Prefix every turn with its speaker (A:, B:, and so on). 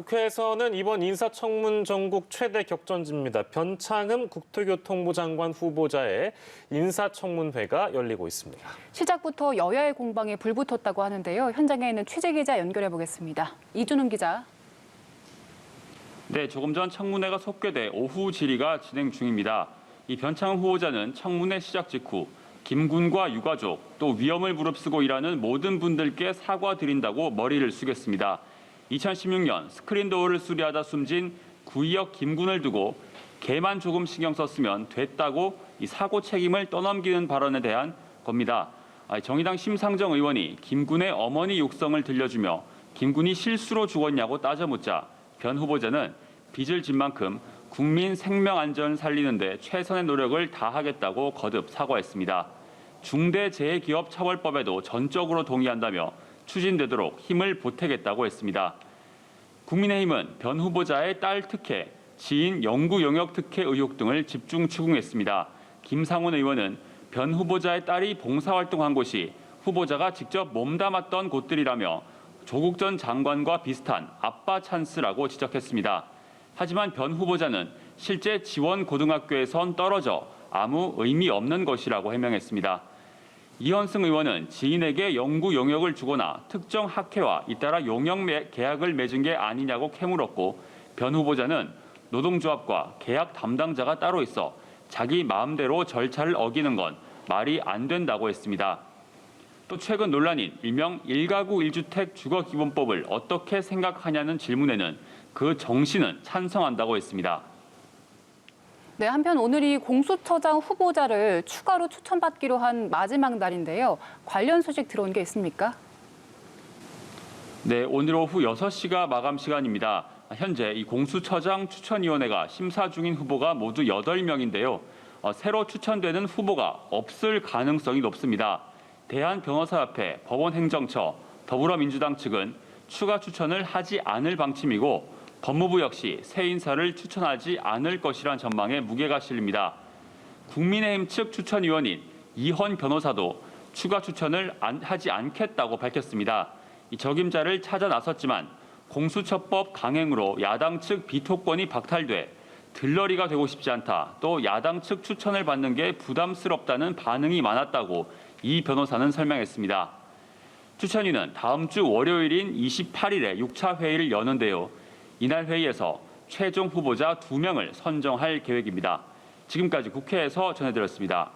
A: 국회에서는 이번 인사청문 전국 최대 격전지입니다. 변창흠 국토교통부 장관 후보자의 인사청문회가 열리고 있습니다.
B: 시작부터 여야의 공방에 불붙었다고 하는데요. 현장에 있는 취재 기자 연결해 보겠습니다. 이준웅 기자.
C: 네, 조금 전 청문회가 속개돼 오후 질의가 진행 중입니다. 이 변창흠 후보자는 청문회 시작 직후 김군과 유가족, 또 위험을 무릅쓰고 일하는 모든 분들께 사과드린다고 머리를 숙였습니다. 2016년 스크린도어를 수리하다 숨진 구의역 김군을 두고 걔만 조금 신경 썼으면 됐다고 이 사고 책임을 떠넘기는 발언에 대한 겁니다. 정의당 심상정 의원이 김군의 어머니 육성을 들려주며 김군이 실수로 죽었냐고 따져묻자 변 후보자는 빚을 진 만큼 국민 생명 안전을 살리는 데 최선의 노력을 다하겠다고 거듭 사과했습니다. 중대재해기업처벌법에도 전적으로 동의한다며 추진되도록 힘을 보태겠다고 했습니다. 국민의힘은 변 후보자의 딸 특혜, 지인 영구 영역 특혜 의혹 등을 집중 추궁했습니다. 김상훈 의원은 변 후보자의 딸이 봉사활동한 곳이 후보자가 직접 몸담았던 곳들이라며 조국 전 장관과 비슷한 아빠 찬스라고 지적했습니다. 하지만 변 후보자는 실제 지원 고등학교에선 떨어져 아무 의미 없는 것이라고 해명했습니다. 이현승 의원은 지인에게 영구 용역을 주거나 특정 학회와 잇따라 용역 계약을 맺은 게 아니냐고 캐물었고 변 후보자는 노동조합과 계약 담당자가 따로 있어 자기 마음대로 절차를 어기는 건 말이 안 된다고 했습니다. 또 최근 논란인 일명 1가구 1주택 주거기본법을 어떻게 생각하냐는 질문에는 그 정신은 찬성한다고 했습니다.
B: 네, 한편 오늘이 공수처장 후보자를 추가로 추천받기로 한 마지막 날인데요. 관련 소식 들어온 게 있습니까?
C: 네, 오늘 오후 6시가 마감 시간입니다. 현재 이 공수처장 추천위원회가 심사 중인 후보가 모두 8명인데요. 새로 추천되는 후보가 없을 가능성이 높습니다. 대한변호사협회, 법원행정처, 더불어민주당 측은 추가 추천을 하지 않을 방침이고 법무부 역시 새 인사를 추천하지 않을 것이란 전망에 무게가 실립니다. 국민의힘 측 추천위원인 이헌 변호사도 추가 추천을 하지 않겠다고 밝혔습니다. 이 적임자를 찾아 나섰지만 공수처법 강행으로 야당 측 비토권이 박탈돼 들러리가 되고 싶지 않다. 또 야당 측 추천을 받는 게 부담스럽다는 반응이 많았다고 이 변호사는 설명했습니다. 추천위는 다음 주 월요일인 28일에 6차 회의를 여는데요. 이날 회의에서 최종 후보자 2명을 선정할 계획입니다. 지금까지 국회에서 전해드렸습니다.